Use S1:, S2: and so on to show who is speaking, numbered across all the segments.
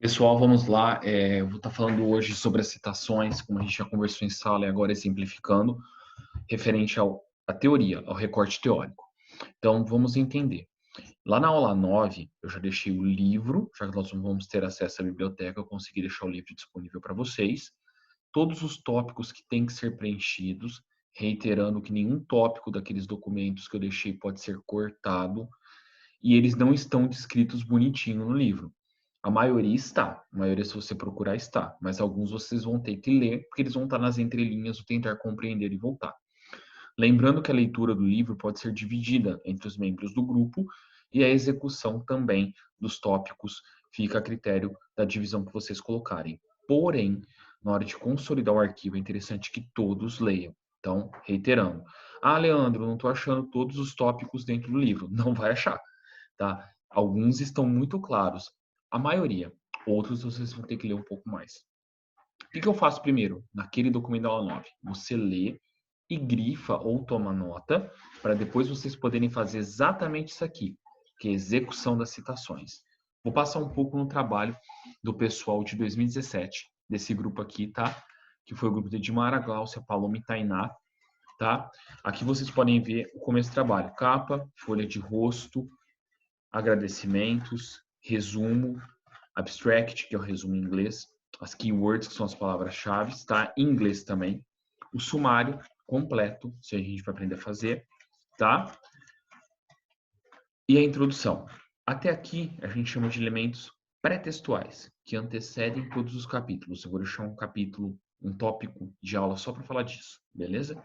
S1: Pessoal, vamos lá. Eu vou estar falando hoje sobre as citações, como a gente já conversou em sala e agora exemplificando, referente à teoria, ao recorte teórico. Então, vamos entender. Lá na aula 9, eu já deixei o livro, já que nós não vamos ter acesso à biblioteca, eu consegui deixar o livro disponível para vocês. Todos os tópicos que têm que ser preenchidos, reiterando que nenhum tópico daqueles documentos que eu deixei pode ser cortado, e eles não estão descritos bonitinho no livro. A maioria está, a maioria se você procurar está, mas alguns vocês vão ter que ler, porque eles vão estar nas entrelinhas, ou tentar compreender e voltar. Lembrando que a leitura do livro pode ser dividida entre os membros do grupo e a execução também dos tópicos fica a critério da divisão que vocês colocarem. Porém, na hora de consolidar o arquivo, é interessante que todos leiam. Então, reiterando. Ah, Leandro, não estou achando todos os tópicos dentro do livro. Não vai achar, tá? Alguns estão muito claros, a maioria. Outros vocês vão ter que ler um pouco mais. O que eu faço primeiro? Naquele documento da aula 9, você lê e grifa ou toma nota, para depois vocês poderem fazer exatamente isso aqui, que é a execução das citações. Vou passar um pouco no trabalho do pessoal de 2017, desse grupo aqui, tá? Que foi o grupo de Edmara, Gláucia, Paloma e Tainá, tá? Aqui vocês podem ver o começo do trabalho. Capa, folha de rosto, agradecimentos, resumo, abstract, que é o resumo em inglês, as keywords, que são as palavras-chave, tá? Em inglês também. O sumário completo, se a gente vai aprender a fazer, tá? E a introdução. Até aqui, a gente chama de elementos pré-textuais, que antecedem todos os capítulos. Eu vou deixar um capítulo, um tópico de aula só para falar disso, beleza?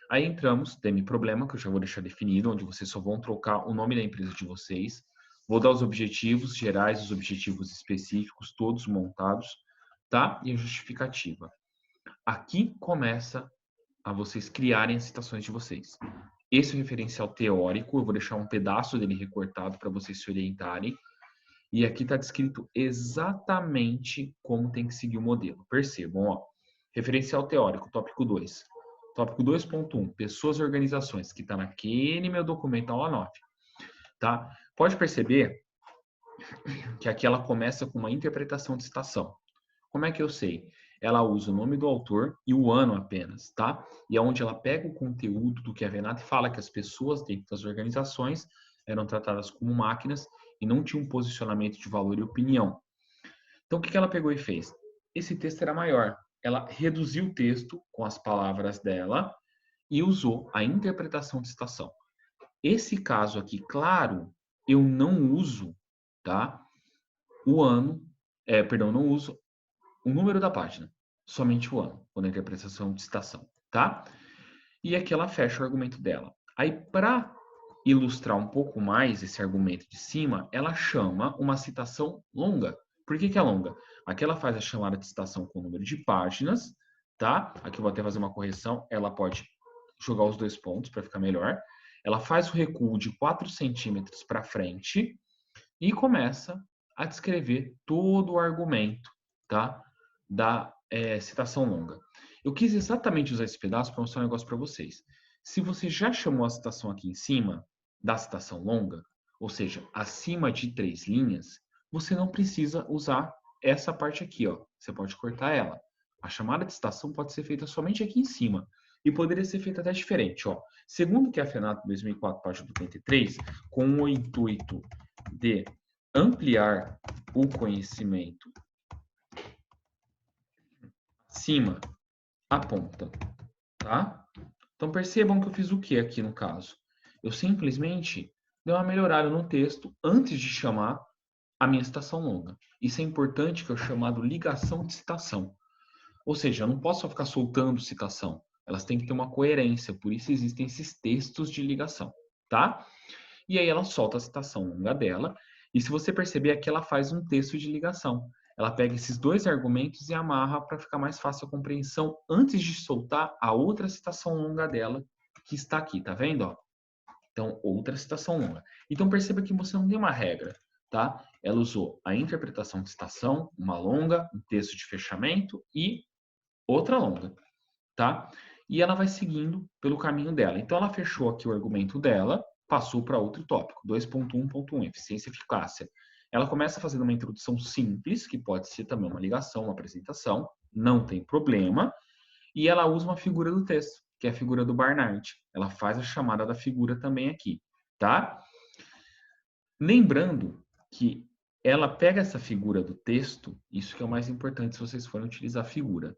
S1: Aí entramos, tema problema, que eu já vou deixar definido, onde vocês só vão trocar o nome da empresa de vocês. Vou dar os objetivos gerais, os objetivos específicos, todos montados, tá? E a justificativa. Aqui começa a vocês criarem as citações de vocês. Esse é o referencial teórico, eu vou deixar um pedaço dele recortado para vocês se orientarem. E aqui está descrito exatamente como tem que seguir o modelo. Percebam, ó. Referencial teórico, tópico 2. Tópico 2.1, pessoas e organizações, que está naquele meu documento, aula 9. Tá? Pode perceber que aqui ela começa com uma interpretação de citação. Como é que eu sei? Ela usa o nome do autor e o ano apenas, tá? E é onde ela pega o conteúdo do que a Renata fala que as pessoas dentro das organizações eram tratadas como máquinas e não tinham um posicionamento de valor e opinião. Então, o que ela pegou e fez? Esse texto era maior. Ela reduziu o texto com as palavras dela e usou a interpretação de citação. Esse caso aqui, claro, eu não uso, tá? O ano, não uso o número da página, somente o ano, quando a interpretação de citação, tá? E aqui ela fecha o argumento dela. Aí, para ilustrar um pouco mais esse argumento de cima, ela chama uma citação longa. Por que é longa? Aqui ela faz a chamada de citação com o número de páginas, tá? Aqui eu vou até fazer uma correção, ela pode jogar os dois pontos para ficar melhor. Ela faz o recuo de 4 centímetros para frente e começa a descrever todo o argumento, tá? Da citação longa. Eu quis exatamente usar esse pedaço para mostrar um negócio para vocês. Se você já chamou a citação aqui em cima da citação longa, ou seja, acima de 3 linhas, você não precisa usar essa parte aqui, ó. Você pode cortar ela. A chamada de citação pode ser feita somente aqui em cima. E poderia ser feita até diferente, ó. Segundo que a FENATO 2004, página 83, com o intuito de ampliar o conhecimento acima aponta, tá? Então percebam que eu fiz o que aqui no caso? Eu simplesmente dei uma melhorada no texto antes de chamar a minha citação longa. Isso é importante, que é o chamado ligação de citação. Ou seja, eu não posso só ficar soltando citação. Elas têm que ter uma coerência, por isso existem esses textos de ligação, tá? E aí ela solta a citação longa dela, e se você perceber aqui, ela faz um texto de ligação. Ela pega esses dois argumentos e amarra para ficar mais fácil a compreensão antes de soltar a outra citação longa dela, que está aqui, tá vendo? Ó? Então, outra citação longa. Então, perceba que você não tem uma regra, tá? Ela usou a interpretação de citação, uma longa, um texto de fechamento e outra longa, tá? E ela vai seguindo pelo caminho dela. Então, ela fechou aqui o argumento dela, passou para outro tópico, 2.1.1, eficiência e eficácia. Ela começa fazendo uma introdução simples, que pode ser também uma ligação, uma apresentação, não tem problema, e ela usa uma figura do texto, que é a figura do Barnard. Ela faz a chamada da figura também aqui, tá? Lembrando que ela pega essa figura do texto, isso que é o mais importante se vocês forem utilizar a figura.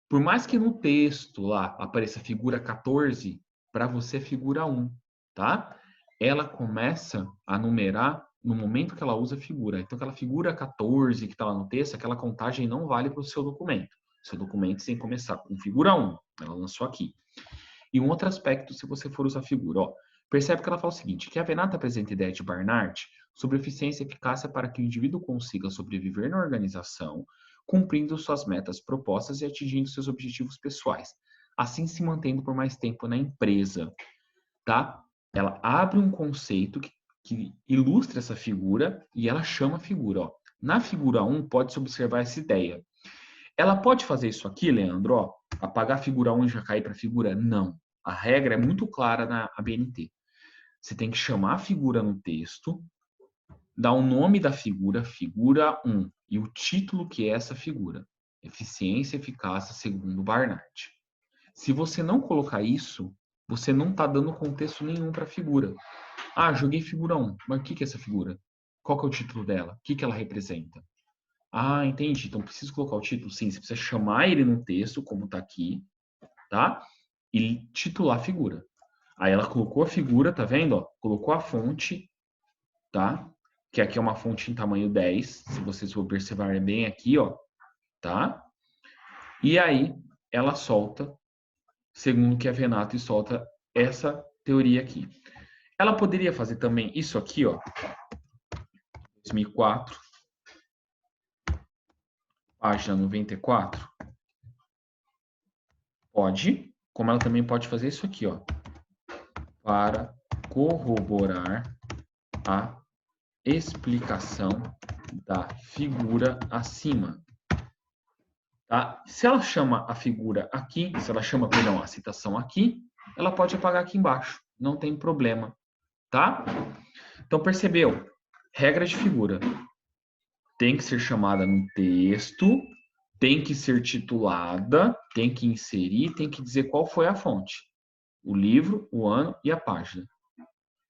S1: Por mais que no texto lá apareça a figura 14, para você é figura 1, tá? Ela começa a numerar no momento que ela usa a figura. Então, aquela figura 14 que está lá no texto, aquela contagem não vale para o seu documento. Seu documento tem que começar com figura 1. Ela lançou aqui. E um outro aspecto, se você for usar figura, ó, percebe que ela fala o seguinte, que a Venata apresenta a ideia de Barnard sobre eficiência e eficácia para que o indivíduo consiga sobreviver na organização, cumprindo suas metas propostas e atingindo seus objetivos pessoais, assim se mantendo por mais tempo na empresa, tá? Ela abre um conceito que ilustra essa figura e ela chama a figura, ó. Na figura 1, pode-se observar essa ideia. Ela pode fazer isso aqui, Leandro, ó, apagar a figura 1 e já cair para a figura? Não. A regra é muito clara na ABNT. Você tem que chamar a figura no texto, dar o nome da figura, figura 1, e o título que é essa figura. Eficiência e eficácia segundo Barnard. Se você não colocar isso, você não está dando contexto nenhum para a figura. Ah, joguei figura 1. Mas o que é essa figura? Qual que é o título dela? O que ela representa? Ah, entendi. Então, preciso colocar o título? Sim, você precisa chamar ele no texto, como está aqui, tá? E titular a figura. Aí ela colocou a figura, tá vendo? Ó? Colocou a fonte, tá? Que aqui é uma fonte em tamanho 10. Se vocês observarem bem aqui, ó, tá? E aí ela solta, segundo que a Venato, e solta essa teoria aqui. Ela poderia fazer também isso aqui, ó, 2004, página 94. Pode, como ela também pode fazer isso aqui, ó, para corroborar a explicação da figura acima. Tá? Se ela chama a figura aqui, se ela chama, perdão, a citação aqui, ela pode apagar aqui embaixo, não tem problema, tá? Então, percebeu? Regra de figura. Tem que ser chamada no texto, tem que ser titulada, tem que inserir, tem que dizer qual foi a fonte. O livro, o ano e a página.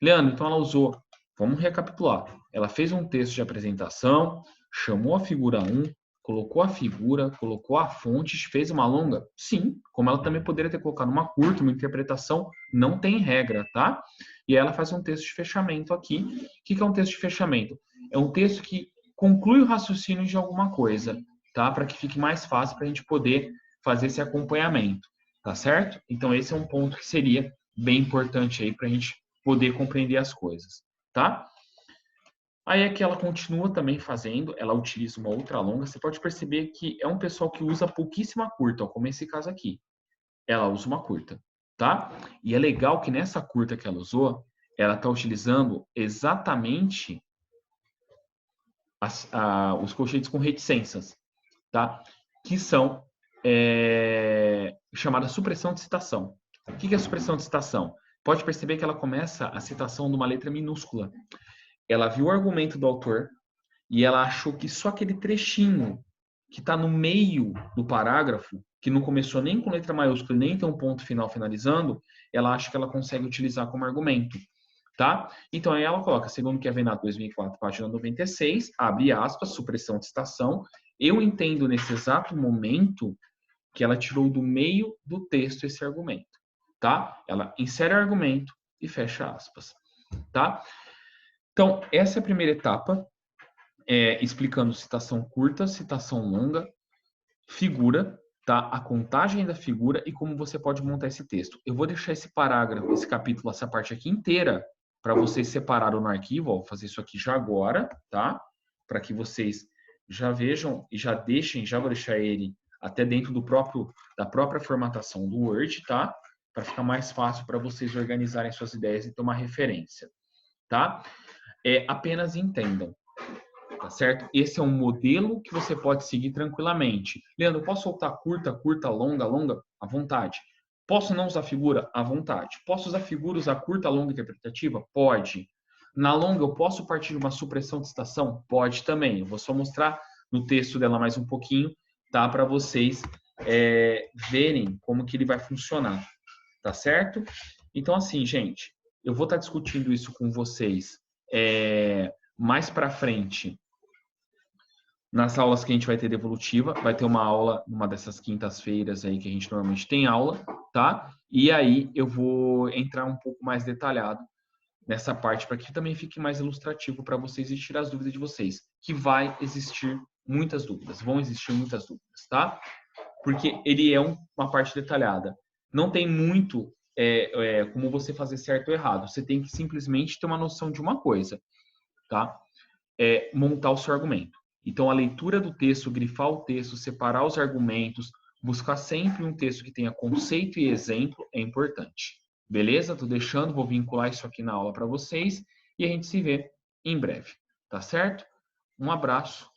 S1: Leandro, então ela usou, vamos recapitular. Ela fez um texto de apresentação, chamou a figura 1, colocou a figura, colocou a fonte, fez uma longa? Sim, como ela também poderia ter colocado uma curta, uma interpretação, não tem regra, tá? E ela faz um texto de fechamento aqui. O que é um texto de fechamento? É um texto que conclui o raciocínio de alguma coisa, tá? Para que fique mais fácil para a gente poder fazer esse acompanhamento, tá certo? Então esse é um ponto que seria bem importante aí para a gente poder compreender as coisas, tá? Aí aqui ela continua também fazendo, ela utiliza uma outra longa. Você pode perceber que é um pessoal que usa pouquíssima curta, ó, como esse caso aqui. Ela usa uma curta, tá? E é legal que nessa curta que ela usou, ela está utilizando exatamente os colchetes com reticências, tá? Que são chamada supressão de citação. O que é supressão de citação? Pode perceber que ela começa a citação numa letra minúscula. Ela viu o argumento do autor e ela achou que só aquele trechinho que está no meio do parágrafo, que não começou nem com letra maiúscula, nem tem um ponto final finalizando, ela acha que ela consegue utilizar como argumento, tá? Então aí ela coloca, segundo que é Venato 2004, página 96, abre aspas, supressão de citação. Eu entendo nesse exato momento que ela tirou do meio do texto esse argumento, tá? Ela insere o argumento e fecha aspas, tá? Então, essa é a primeira etapa, explicando citação curta, citação longa, figura, tá? A contagem da figura e como você pode montar esse texto. Eu vou deixar esse parágrafo, esse capítulo, essa parte aqui inteira, para vocês separarem no arquivo. Ó, vou fazer isso aqui já agora, tá? Para que vocês já vejam e já deixem, já vou deixar ele até dentro da própria formatação do Word, tá? Para ficar mais fácil para vocês organizarem suas ideias e tomar referência, tá? Apenas entendam, tá certo? Esse é um modelo que você pode seguir tranquilamente. Leandro, posso soltar curta, curta, longa, longa? À vontade. Posso não usar figura? À vontade. Posso usar figura, usar curta, longa, interpretativa? Pode. Na longa, eu posso partir de uma supressão de citação? Pode também. Eu vou só mostrar no texto dela mais um pouquinho, tá? Para vocês verem como que ele vai funcionar, tá certo? Então, assim, gente, eu vou estar discutindo isso com vocês mais para frente nas aulas que a gente vai ter de evolutiva. Vai ter uma aula numa dessas quintas-feiras aí que a gente normalmente tem aula, tá? E aí eu vou entrar um pouco mais detalhado nessa parte para que também fique mais ilustrativo para vocês e tirar as dúvidas de vocês, que vai existir muitas dúvidas, vão existir muitas dúvidas, tá? Porque ele é uma parte detalhada. Não tem muito como você fazer certo ou errado. Você tem que simplesmente ter uma noção de uma coisa, tá? Montar o seu argumento. Então, a leitura do texto, grifar o texto, separar os argumentos, buscar sempre um texto que tenha conceito e exemplo é importante. Beleza? Tô deixando, vou vincular isso aqui na aula para vocês e a gente se vê em breve, tá certo? Um abraço